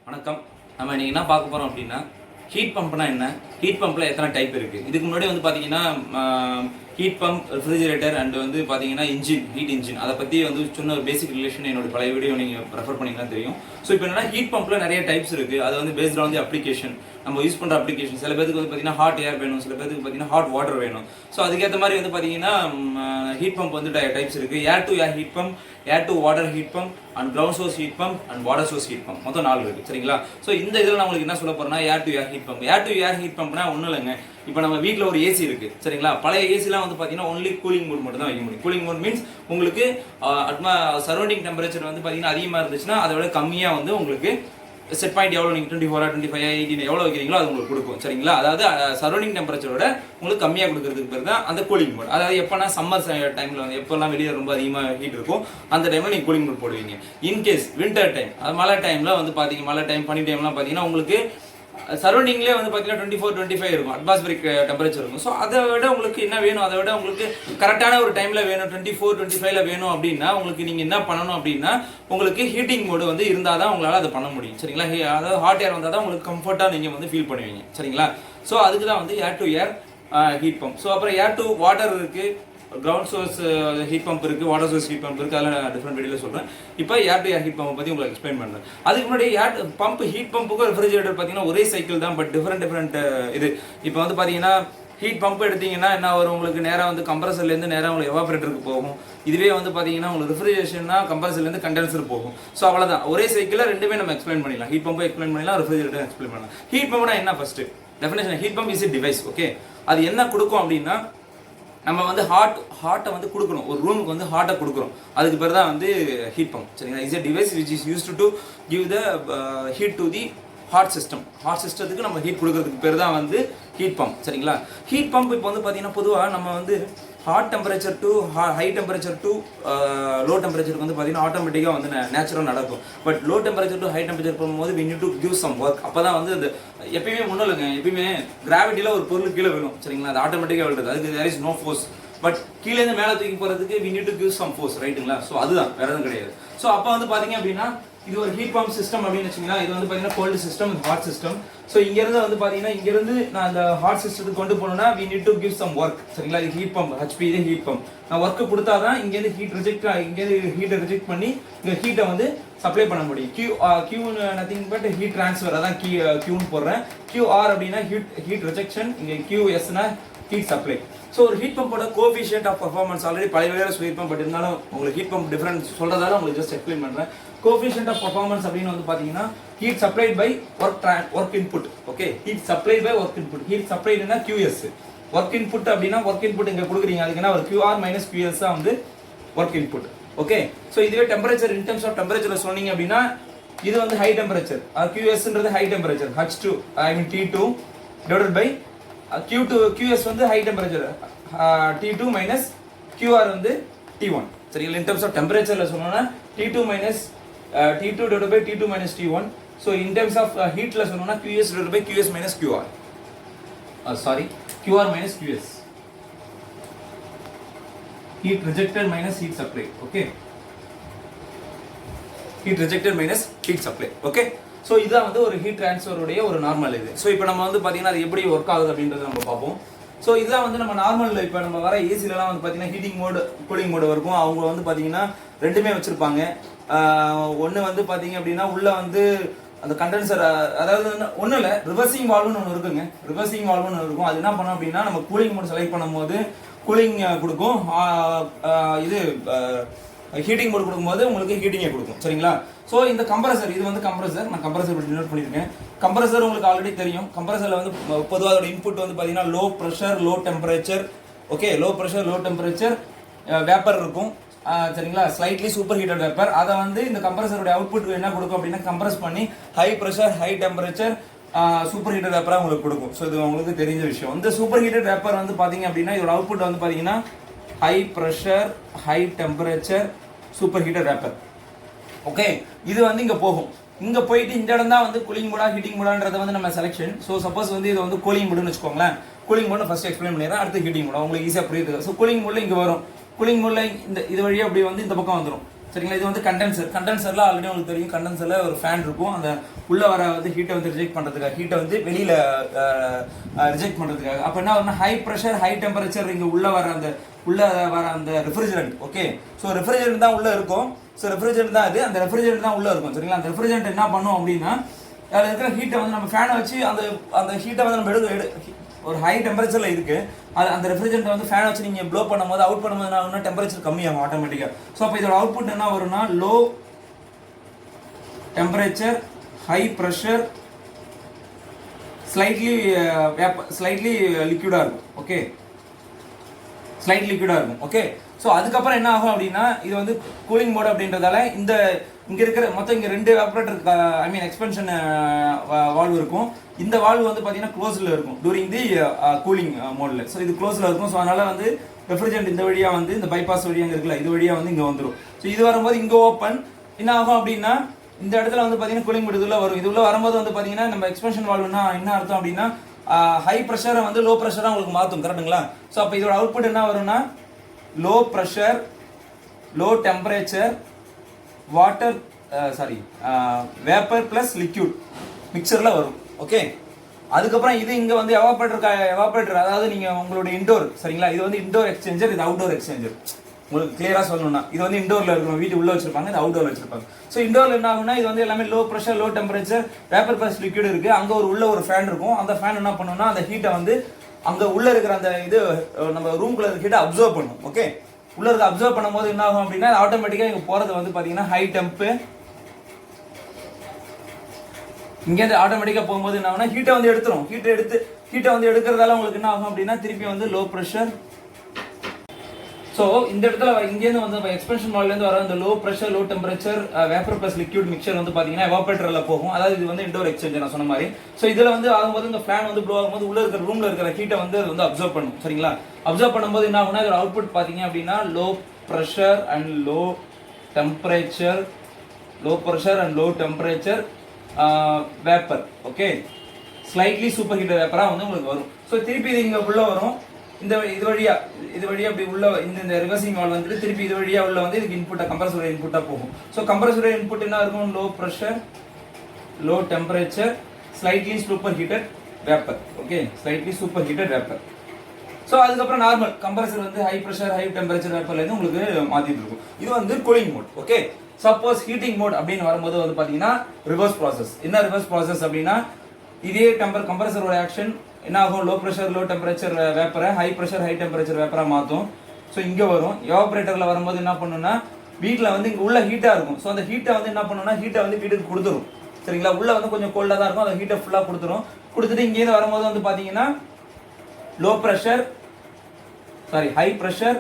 வணக்கம். நம்ம இன்னைக்கு என்ன பார்க்க போகிறோம் அப்படின்னா, ஹீட் பம்ப்னா என்ன, ஹீட் பம்பில் எத்தனை டைப் இருக்குது. இதுக்கு முன்னாடி வந்து பார்த்தீங்கன்னா ஹீட் பம்ப், ரெஃப்ரிஜிரேட்டர் அண்ட் வந்து பார்த்தீங்கன்னா ஹீட் இன்ஜின் அதை பற்றி வந்து சின்ன ஒரு பேசிக் ரிலேஷன் என்னோட பழைய வீடியோ நீங்கள் ரெஃபர் பண்ணிங்கன்னா தெரியும். ஸோ இப்போ என்னன்னா ஹீட் பம்பில் நிறைய டைப்ஸ் இருக்குது. அது வந்து பேஸ்ட் ஆன் தி அப்ளிகேஷன், நம்ம யூஸ் பண்ணுற அப்ளிகேஷன். சில பேருக்கு வந்து பார்த்தீங்கன்னா ஹாட் ஏர் வேணும், சில பேருக்கு பார்த்தீங்கன்னா ஹாட் வாட்டர் வேணும். ஸோ அதுக்கேற்ற மாதிரி வந்து பார்த்தீங்கன்னா ஹீட் பம்ப் வந்து டைப்ஸ் இருக்குது. ஏர் to air heat pump, air to water heat pump and ground source heat pump and water source heat pump, மொத்தம் 4 இருக்குது. சரிங்களா? ஸோ இந்த இதில் நான் உங்களுக்கு என்ன சொல்ல போகிறேன்னா, air to air heat pump. Air to air heat பம்ப்னா ஒன்றும் இல்லைங்க. இப்போ நம்ம வீட்டில் ஒரு ஏசி இருக்குது. சரிங்களா? பழைய ஏசிலாம் வந்து பார்த்தீங்கன்னா ஒன்லி கூலிங் மோட் மட்டும் தான் வைக்க முடியும். கூலிங் மோட் மீன்ஸ் உங்களுக்கு சரௌண்டிங் டெம்பரேச்சர் வந்து பார்த்தீங்கன்னா அதிகமாக இருந்துச்சுன்னா அதை விட கம்மியாக வந்து உங்களுக்கு செட் பாயிண்ட் எவ்வளோ நீங்கள் 24, 25, 18 எவ்வளோ வைக்கிறீங்களோ அது உங்களுக்கு கொடுக்கும். சரிங்களா? அதாவது சரௌண்டிங் டெம்பரேச்சரோட உங்களுக்கு கம்மியாக கொடுக்கறதுக்கு பேர் தான் அந்த கூலிங் மோட். அதாவது எப்போனா சம்மர் டைமில் வந்து எப்போல்லாம் வெளியே ரொம்ப அதிகமாக ஹீட் இருக்கும் அந்த டைமில் நீங்கள் கூலிங் மோட் போடுவீங்க. இன்கேஸ் வின்டர் டைம், அது மழை டைமில் வந்து பார்த்தீங்க, மழை டைம் பனி டைம்லாம் பார்த்தீங்கன்னா உங்களுக்கு சரௌண்டிங்லேயே வந்து பார்த்தீங்கன்னா 24, 25 இருக்கும், அட்மாஸ்பியரிக் டெம்பரேச்சர் இருக்கும். ஸோ அதை விட உங்களுக்கு என்ன வேணும், அதை விட உங்களுக்கு கரெக்டான ஒரு டைமில் வேணும், 24, 25ல வேணும் அப்படின்னா உங்களுக்கு நீங்கள் என்ன பண்ணணும் அப்படின்னா, உங்களுக்கு ஹீட்டிங் மோடு வந்து இருந்தால் தான் உங்களால் அதை பண்ண முடியும். சரிங்களா? அதாவது ஹாட் ஏர் வந்தால் தான் உங்களுக்கு கம்ஃபர்ட்டாக நீங்கள் வந்து ஃபீல் பண்ணுவீங்க. சரிங்களா? ஸோ அதுக்கு தான் வந்து ஏர் to air heat pump. So அப்புறம் ஏர் டு வாட்டர் இருக்குது, கிரவுண்ட் சோர்ஸ் ஹீட் பம்ப் இருக்குது, வாட்டர் சோர்ஸ் ஹீட் பம்ப் இருக்குது. அதெல்லாம் நான் டிஃப்ரெண்ட் வீடியோவில் சொல்கிறேன். இப்போ ஏர் டு ஏர் ஹீட் பம்பை பற்றி உங்களுக்கு எக்ஸ்பிளைன் பண்ணுறேன். அதுக்கு முன்னாடி ஏர் பம்ப், ஹீட் பம்புக்கும் ரெஃப்ரிஜிரேட்டர் பார்த்தீங்கன்னா ஒரே சைக்கிள் தான், பட் டிஃப்ரெண்ட் இது. இப்போ வந்து பார்த்தீங்கன்னா ஹீட் பம்ப் எடுத்தீங்கன்னா என்ன வரும், உங்களுக்கு நேராக வந்து கம்ப்ரஸர்லேருந்து நேராக உங்களுக்கு எவாபரேட்டருக்கு போகும். இதுவே வந்து பார்த்தீங்கன்னா உங்களுக்கு ரெஃப்ரிஜரேஷன்னா கம்ப்ரஸர்லேருந்து கண்டென்சர் போகும். ஸோ அவ்வளோதான், ஒரே சைக்கிளில் ரெண்டுமே நம்ம எக்ஸ்பிளைன் பண்ணிடலாம். ஹீட் பம்பை எக்ஸ்பிளைன் பண்ணிடலாம், ரெஃப்ரிஜிரேட்டர் எக்ஸ்பிளைன் பண்ணலாம். ஹீட் பம்ப்னா என்ன first definition? Heat pump is a device. Okay, அது என்ன கொடுக்கும் அப்படின்னா, நம்ம வந்து ஹாட்டை வந்து கொடுக்கணும், ஒரு ரூமுக்கு வந்து ஹாட்டை கொடுக்குறோம், அதுக்கு பேர் தான் வந்து ஹீட் பம்ப். சரிங்களா? Is a device which is used to give the heat to the hot system. Hot சிஸ்டத்துக்கு நம்ம ஹீட் கொடுக்கறதுக்கு பேர் தான் வந்து ஹீட் பம்ப். சரிங்களா? ஹீட் பம்ப் இப்போ வந்து பார்த்தீங்கன்னா பொதுவாக நம்ம வந்து hot temperature to high temperature to low டெம்பரேச்சருக்கு வந்து பார்த்தீங்கன்னா ஆட்டோமேட்டிக்காக வந்து நேச்சுரலாக நடக்கும். But low temperature to high temperature போகும்போது we need to give some work. அப்போ தான் வந்து அந்த எப்பயுமே ஒன்றும் இல்லைங்க, எப்பயுமே கிராவிட்டியில் ஒரு பொருள் கீழே விழும். சரிங்களா? அது ஆட்டோமேட்டிக்காக விழுது, அதுக்கு there is no force. But கீழேருந்து மேலே தூக்கி போகிறதுக்கு we need to give some force, ரைட்டுங்களா? ஸோ அதுதான், வேறு எதுவும் கிடையாது. ஸோ அப்போ வந்து பார்த்தீங்க அப்படின்னா இது ஒரு ஹீட் பம்ப் சிஸ்டம் அப்படின்னு வச்சுங்களா. இது வந்து பார்த்தீங்கன்னா cold system, hot system. So இங்கேருந்து வந்து பார்த்தீங்கன்னா இங்கேருந்து நான் அந்த ஹாட் சிஸ்டத்துக்கு கொண்டு போனோம்னா we need to give some work. சரிங்களா? இது ஹீட் பம்ப், ஹெச்பி இது ஹீட் பம்ப். நான் ஒர்க்கு கொடுத்தா தான் இங்கேருந்து ஹீட் இங்கேருந்து ஹீட்டை ரிஜெக்ட் பண்ணி இங்கே ஹீட்டை வந்து சப்ளை பண்ண முடியும். Q nothing but heat transfer, அதான் கியூன்னு போடுறேன். கியூஆர் அப்படின்னா ஹீட் ரிஜெக்ஷன், இங்கே கியூஎஸ்னா ஹீட் சப்ளை. ஸோ ஒரு ஹீட் பம்போட கோஎஃபிஷியன்ட் ஆஃப் பர்ஃபார்மன்ஸ் ஆல்ரெடி பழைய வேலையில் சொல்லியிருப்பேன், பட் இருந்தாலும் உங்களுக்கு ஹீட் பம்ப் டிஃபரன்ஸ் சொல்கிறதால உங்களுக்கு ஜஸ்ட் எக்ஸ்பிளைன் பண்ணுறேன். கோஎஃபிஷியன்ட் ஆஃப் பர்ஃபார்மன்ஸ் அப்படின்னு வந்து பார்த்தீங்கன்னா heat supplied by work input. Okay, heat supplied by work input. Heat சப்ளைடுனா QS, ஒர்க் இன்புட் அப்படின்னா ஒர்க் இன்புட் இங்கே கொடுக்குறீங்க, அதுக்கு என்ன ஒரு QR மைனஸ் QS தான் வந்து ஒர்க் இன்புட். ஓகே, ஸோ இதுவே temperature, in terms of temperature சொன்னீங்க அப்படின்னா இது வந்து ஹை டெம்பரேச்சர், QSன்றது high temperature, H2 I mean T2 divided by QS வந்து high temperature, T2 minus QR வந்து T1. சரிங்களா? இன் டர்ம்ஸ் ஆஃப் டெம்பரேச்சரில் சொன்னோன்னா T2 minus T2 divided by T2 minus T1. So in terms of heat la sonona QS divided by QS minus QR. QR minus QS. Heat rejected minus heat supply. Okay. Heat rejected minus heat supply. Okay. So இதுதான் வந்து ஒரு heat ட்ரான்ஸ்ஃபருடைய ஒரு normal இது. So இப்போ நம்ம வந்து பார்த்தீங்கன்னா அது எப்படி ஒர்க் ஆகுது அப்படின்றத நம்ம பார்ப்போம். ஸோ இதுதான் வந்து நம்ம நார்மல், இப்போ நம்ம வர ஏசிலலாம் வந்து பார்த்தீங்கன்னா ஹீட்டிங் மோடு, கூலிங் மோடு இருக்கும். அவங்க வந்து பார்த்தீங்கன்னா ரெண்டுமே வச்சுருப்பாங்க. ஒன்று வந்து பார்த்தீங்க அப்படின்னா உள்ளே வந்து அந்த கண்டென்சர், அதாவது ஒன்றும் இல்லை, ரிவர்சிங் வால்வுன்னு ஒன்று இருக்குங்க. ரிவர்சிங் வால்வுன்னு ஒன்று இருக்கும். அது என்ன பண்ணோம் அப்படின்னா நம்ம கூலிங் மோடு செலக்ட் பண்ணும்போது கூலிங் கொடுக்கும், இது ஹீட்டிங் மோடு கொடுக்கும்போது உங்களுக்கு ஹீட்டிங்கை கொடுக்கும். சரிங்களா? ஸோ இந்த கம்ப்ரஸர், இது வந்து கம்ப்ரஸர், நான் கம்ப்ரஸர் பற்றி நோட் பண்ணியிருக்கேன். கம்ப்ரஸர் உங்களுக்கு ஆல்ரெடி தெரியும். கம்ப்ரஸரில் வந்து பொதுவாக அதோட இன்புட் வந்து பார்த்தீங்கன்னா low pressure low temperature. Okay, low pressure low temperature vapour இருக்கும். சரிங்களா? Slightly super heated vapour. அதை வந்து இந்த கம்ப்ரஸருடைய அவுட்புட் என்ன கொடுக்கும் அப்படின்னா கம்ப்ரஸ் பண்ணி high pressure high temperature super heated வேப்பராக உங்களுக்கு கொடுக்கும். ஸோ இது உங்களுக்கு தெரிஞ்ச விஷயம். இந்த சூப்பர் ஹீட்டட் வேப்பர் வந்து பார்த்தீங்க அப்படின்னா இதோட அவுட்புட் வந்து பார்த்தீங்கன்னா high pressure high temperature super heated vapour. Okay, இது வந்து இங்கே போகும். இங்கே போயிட்டு இந்த இடம் தான் வந்து கூலிங் மோடா ஹீட்டிங் மோடான்றது வந்து நம்ம செலெக்ஷன். ஸோ சப்போஸ் வந்து இது வந்து கூலிங் மோடுன்னு வச்சுக்கோங்களேன். கூலிங் மோடு ஃபர்ஸ்ட் எக்ஸ்பிளைன் பண்ணிடுறேன், அடுத்து ஹீட்டிங் மோட் உங்களுக்கு ஈஸியாக புரியுது. ஸோ கூலிங் மோடில் இங்கே வரும். கூலிங் மோடில் இந்த இது வழியாக அப்படி வந்து இந்த பக்கம் வந்துடும். சரிங்களா. இது வந்து கண்டென்சரில் ஆல்ரெடி உங்களுக்கு தெரியும், கண்டென்சரில் ஒரு ஃபேன் இருக்கும். அந்த உள்ளே வர வந்து ஹீட்டை வந்து ரிஜெக்ட் பண்ணுறதுக்காக, ஹீட்டை வந்து வெளியில் ரிஜெக்ட் பண்ணுறதுக்காக. அப்போ என்ன வரும்னா ஹை ப்ரெஷர் ஹை டெம்பரேச்சர் இங்கே உள்ளே வர அந்த ரெஃப்ரிஜரண்ட். ஓகே, ஸோ ரெஃப்ரிஜரண்ட் தான் உள்ளே இருக்கும். ஸோ ரெஃப்ரிஜரண்ட் தான் அந்த ரெஃப்ரிஜரண்ட் தான் உள்ளே இருக்கும். சரிங்களா. அந்த ரெஃப்ரிஜரண்ட் என்ன பண்ணும் அப்படின்னா அதில் இருக்கிற ஹீட்டை வந்து நம்ம ஃபேனை வச்சு அந்த ஹீட்டை வந்து நம்ம ஒரு ஹை டெம்பரேச்சரில் இருக்குது. அந்த ரெஃப்ரிஜரண்ட் வந்து ஃபேனை வச்சு நீங்கள் ப்ளோ பண்ணும்போது அவுட் பண்ணும்போது என்ன ஆகும்னா டெம்பரேச்சர் கம்மியாகும் ஆட்டோமேட்டிக்காக. ஸோ அப்போ இதோட அவுட்புட் என்ன வரும்னா low temperature high pressure slightly லிக்விடாக இருக்கும். ஓகே, ஸ்லைட் லிக்விடாக இருக்கும். ஓகே, ஸோ அதுக்கப்புறம் என்ன ஆகும் அப்படின்னா இது வந்து கூலிங் மோட் அப்படின்றதால இங்கே இருக்கிற மொத்தம் இங்கே 2 எவாபரேட்டர் எக்ஸ்பென்ஷன் வால்வ் இருக்கும். இந்த வால்வ் வந்து பார்த்தீங்கன்னா க்ளோஸில் இருக்கும் டூரிங் தி கூலிங் மோடில். ஸோ இது க்ளோஸில் இருக்கும். ஸோ அதனால் வந்து ரெஃப்ரிஜரண்ட் இந்த வழியாக வந்து இந்த பைபாஸ் வழியாக இருக்குல்ல, இது வழியாக வந்து இங்கே வந்துடும். ஸோ இது வரும்போது இங்கே ஓப்பன் என்ன ஆகும் அப்படின்னா இந்த இடத்துல வந்து பார்த்தீங்கன்னா கூலிங் மோட் இதுள்ள வரும். இது உள்ள வரும்போது வந்து பார்த்தீங்கன்னா நம்ம எக்ஸ்பென்ஷன் வால்வ்னா என்ன அர்த்தம் அப்படின்னா ஹை ப்ரெஷரை வந்து லோ ப்ரெஷராக உங்களுக்கு மாற்றும். கரெக்டுங்களா. ஸோ அப்போ இதோட அவுட்புட் என்ன வரும்னா low pressure low temperature water vapour plus liquid மிக்சரில் வரும். ஓகே, அதுக்கப்புறம் இது இங்கே வந்து எவாபரேட்டர் அதாவது நீங்கள் உங்களோட இன்டோர். சரிங்களா. இது வந்து இன்டோர் எக்ஸ்சேஞ்சர், இது அவுட்டோர் எக்ஸ்சேஞ்சர். உங்களுக்கு கிளியராக சொல்லணும்னா இது வந்து இன்டோரில் இருக்கணும், வீட்டு உள்ளே வச்சிருப்பாங்க, இது அவுட்டோரில் வச்சிருப்பாங்க. ஸோ இன்டோரில் என்ன ஆகுனா இது வந்து எல்லாமே low pressure low temperature vapour plus liquid இருக்குது. அங்கே உள்ள ஒரு ஃபேன் இருக்கும். அந்த ஃபேன் என்ன பண்ணுன்னா அந்த ஹீட்டை வந்து அங்கே உள்ளே இருக்கிற அந்த இது நம்ம ரூம்குள்ளே இருக்க ஹீட்டை அப்சர்வ் பண்ணும். ஓகே, உள்ளே இருக்க அப்சர்வ் பண்ணும்போது என்ன ஆகும் அப்படின்னா ஆட்டோமேட்டிக்காக இங்கே போகிறது வந்து பார்த்தீங்கன்னா ஹை டெம்ப்பு. இங்கேருந்து ஆட்டோமேட்டிக்காக போகும்போது என்ன ஆகுனா ஹீட்டை வந்து எடுத்துரும். ஹீட்டை வந்து எடுக்கிறதால உங்களுக்கு என்ன ஆகும் அப்படின்னா திருப்பி வந்து லோ ப்ரெஷர். ஸோ இந்த இடத்துல இங்கேருந்து வந்து எக்ஸ்பென்ஷன் வால்வ்லேருந்து வர அந்த low pressure low temperature vapour plus liquid mixture வந்து பார்த்தீங்கன்னா எவாபரேட்டரில் போகும். அதாவது இது வந்து இன்டோர் எக்ஸ்சேஞ்சர் நான் சொன்ன மாதிரி. ஸோ இதில் வந்து ஆகும்போது இந்த ஃபேன் வந்து ப்ளோ ஆகும்போது உள்ள இருக்கிற ரூமில் இருக்கிற ஹீட்டை வந்து அது வந்து அப்சர்வ் பண்ணும். சரிங்களா. அப்சர்வ் பண்ணும்போது என்ன ஆகுனா இதோட அவுட்புட் பார்த்தீங்க அப்படின்னா low pressure and low temperature vapour. Okay, slightly super heater வேப்பராக வந்து உங்களுக்கு வரும். ஸோ திருப்பி இது இங்கே உள்ள வரும். இது வழியா அப்படி உள்ள இந்த ரிவர்சிங் வால்வ் வந்துட்டு திருப்பி இது வழியா உள்ள வந்து இதுக்கு இன்புட்டா கம்ப்ரஸர் இன்புட்டா போகும். ஸோ கம்ப்ரஸர் இன்புட் என்ன இருக்கும் low pressure low temperature slightly super heated vapour. Okay, slightly super heated vapour. So அதுக்கப்புறம் நார்மல் கம்ப்ரஸர் வந்து ஹை ப்ரெஷர் ஹை டெம்பரேச்சர் வேப்பர்லேருந்து உங்களுக்கு மாற்றிட்டு இருக்கும். இது வந்து cooling mode. Okay, suppose heating mode அப்படின்னு வரும்போது வந்து பார்த்தீங்கன்னா ரிவர்ஸ் ப்ராசஸ். என்ன ரிவர்ஸ் ப்ராசஸ் அப்படின்னா இதே கம்ப்ரஸரோட ஆக்ஷன் என்ன ஆகும் லோ ப்ரெஷர் லோ டெம்பரேச்சர் வேப்பரை ஹை ப்ரெஷர் ஹை டெம்பரேச்சர் வேப்பராக மாற்றும். ஸோ இங்கே வரும். எவாபரேட்டரில் வரும்போது என்ன பண்ணுன்னா வீட்டில் வந்து இங்கே உள்ள ஹீட்டாக இருக்கும். ஸோ அந்த ஹீட்டை வந்து என்ன பண்ணுன்னா ஹீட்டை வந்து வீட்டுக்கு கொடுத்துரும். சரிங்களா. உள்ளே வந்து கொஞ்சம் கோல்டாக தான் இருக்கும். அந்த ஹீட்டை ஃபுல்லாக கொடுத்துட்டு இங்கேருந்து வரும்போது வந்து பார்த்தீங்கன்னா ஹை ப்ரெஷர்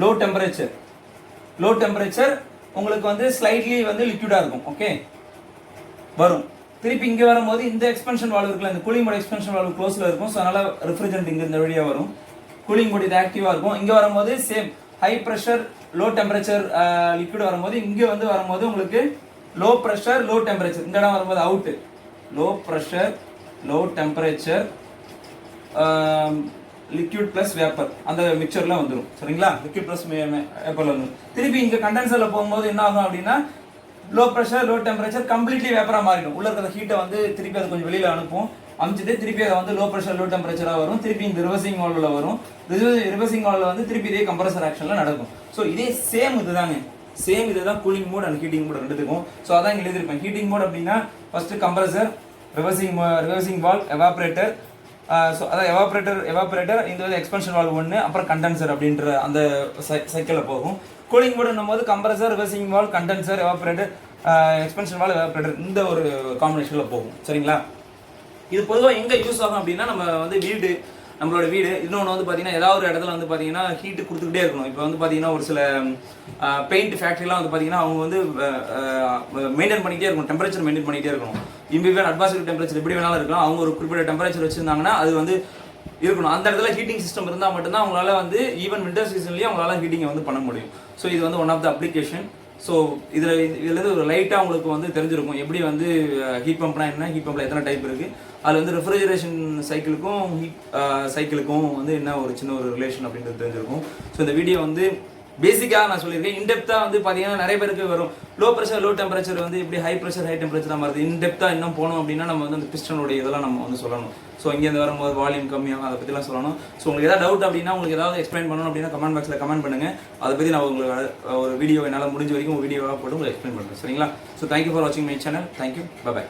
லோ டெம்பரேச்சர் உங்களுக்கு வந்து ஸ்லைட்லி வந்து லிக்விடாக இருக்கும். ஓகே, வரும். திருப்பி இங்கே வரும்போது இந்த எக்ஸ்பென்ஷன் வால்வ் இருக்குல்ல, இந்த கூலிங் மோட் எக்ஸ்பென்ஷன் வால்வ் க்ளோஸில் இருக்கும். ஸோ அதனால் ரெஃப்ரிஜரண்ட் இங்கே இந்த வழியாக வரும். கூலிங் மோட் இது ஆக்டிவாக இருக்கும். இங்கே வரும்போது same high pressure low temperature liquid வரும்போது இங்கே வந்து வரும்போது உங்களுக்கு லோ ப்ரெஷர் லோ டெம்பரேச்சர் இந்த இடம் வரும்போது out low pressure low temperature liquid plus vapour அந்த மிக்சரில் வந்துடும். சரிங்களா. லிக்விட் ப்ளஸ் வேப்பரில் வந்துடும். திருப்பி இங்கே கண்டென்சரில் போகும்போது என்ன ஆகும் அப்படின்னா low pressure low temperature completely வேப்பராக மாறிடும். உள்ள இருக்கிற ஹீட்டை வந்து திருப்பி அது கொஞ்சம் வெளியில் அனுப்பிச்சிட்டு திருப்பி அதை வந்து லோ ப்ரெஷர் லோ டெம்பரேச்சராக வரும். திருப்பி இந்த ரிவர்சிங் வால்வில் வரும். ரிவர்சிங் வால்வில் வந்து திருப்பி இதே கம்ப்ரஸர் ஆக்ஷனில் நடக்கும். ஸோ இதே சேம் இதுதான் cooling mode and heating mode ரெண்டுத்துக்கும். ஸோ அதான் இங்கே எழுதிருப்பேன். ஹீட்டிங் மோட் அப்படின்னா first compressor reversing valve evaporator. So அதான் எவாபரேட்டர் இந்த வந்து எக்ஸ்பென்ஷன் வால்வ் ஒன்று அப்புறம் கண்டென்சர் அப்படின்ற அந்த சைக்கிளில் போகும். கூலிங் மோடுன்னும் போது compressor reversing valve condenser evaporator expansion valve evaporator இந்த ஒரு காம்பினேஷனில் போகும். சரிங்களா. இது பொதுவாக எங்கே யூஸ் ஆகும் அப்படின்னா நம்ம வந்து நம்மளோட வீடு இன்னொன்று வந்து பார்த்தீங்கன்னா ஏதாவது ஒரு இடத்துல வந்து பார்த்தீங்கன்னா ஹீட்டு கொடுத்துக்கிட்டே இருக்கணும். இப்போ வந்து பார்த்தீங்கன்னா ஒரு சில பெயிண்ட் ஃபேக்ட்ரிலாம் வந்து பார்த்தீங்கன்னா அவங்க வந்து மெயின்டைன் பண்ணிகிட்டே இருக்கணும், டெம்பரேச்சர் மெயின்டைன் பண்ணிகிட்டே இருக்கணும். இம்பிவேன் அட்மாஸ்பியரிக் டெம்பரேச்சர் எப்படி வேணாலும் இருக்கலாம். அவங்க ஒரு குறிப்பிட்ட டெம்பரேச்சர் வச்சுருந்தாங்கன்னா அது வந்து இருக்கணும். அந்த இடத்துல ஹீட்டிங் சிஸ்டம் இருந்தால் மட்டும்தான் அவங்களால வந்து ஈவன் வின்டர் சீசன்லேயும் அவங்களால ஹீட்டிங்கை வந்து பண்ண முடியும். ஸோ இது வந்து one of the application. So இதில் ஒரு லைட்டாக உங்களுக்கு வந்து தெரிஞ்சிருக்கும் எப்படி வந்து ஹீட் பம்ப்னா என்ன, ஹீட் பம்பில் எத்தனை டைப் இருக்குது, அதில் வந்து ரெஃப்ரிஜரேஷன் சைக்கிளுக்கும் ஹீட் சைக்கிளுக்கும் வந்து என்ன ஒரு சின்ன ஒரு ரிலேஷன் அப்படின்றது தெரிஞ்சிருக்கும். ஸோ இந்த வீடியோ வந்து பேசிக்காக நான் சொல்லியிருக்கேன். இன்டெப்த்தாக வந்து பார்த்தீங்கன்னா நிறைய பேருக்கு வரும் லோ ப்ரெஷர் லோ டெம்பரேச்சர் வந்து இப்படி ஹை ப்ரெஷர் ஹை டெம்பரேச்சர் மாறுது. இன்டெப்த்தாக இன்னும் போனோம் அப்படின்னா நம்ம வந்து அந்த பிஸ்டனுடைய இதெல்லாம் நம்ம வந்து சொல்லணும். ஸோ இங்கேருந்து வரும்போது வால்யூம் கம்மியாகும், அதை பற்றிலாம் சொல்லணும். ஸோ உங்களுக்கு ஏதாவது டவுட் அப்படின்னா, உங்களுக்கு ஏதாவது எக்ஸ்பிளைன் பண்ணணும் அப்படின்னா கமெண்ட் பாக்ஸில் கமெண்ட் பண்ணுங்கள். அதை பற்றி நான் உங்களுக்கு ஒரு வீடியோ என்னால் முடிஞ்ச வரைக்கும் ஒரு வீடியோவாக போட்டு உங்களுக்கு எக்ஸ்பிளைன் பண்ணுறேன். சரிங்களா? ஸோ தேங்க்யூ ஃபார் வாட்சிங் மை சேனல். தேங்க்யூ. பை.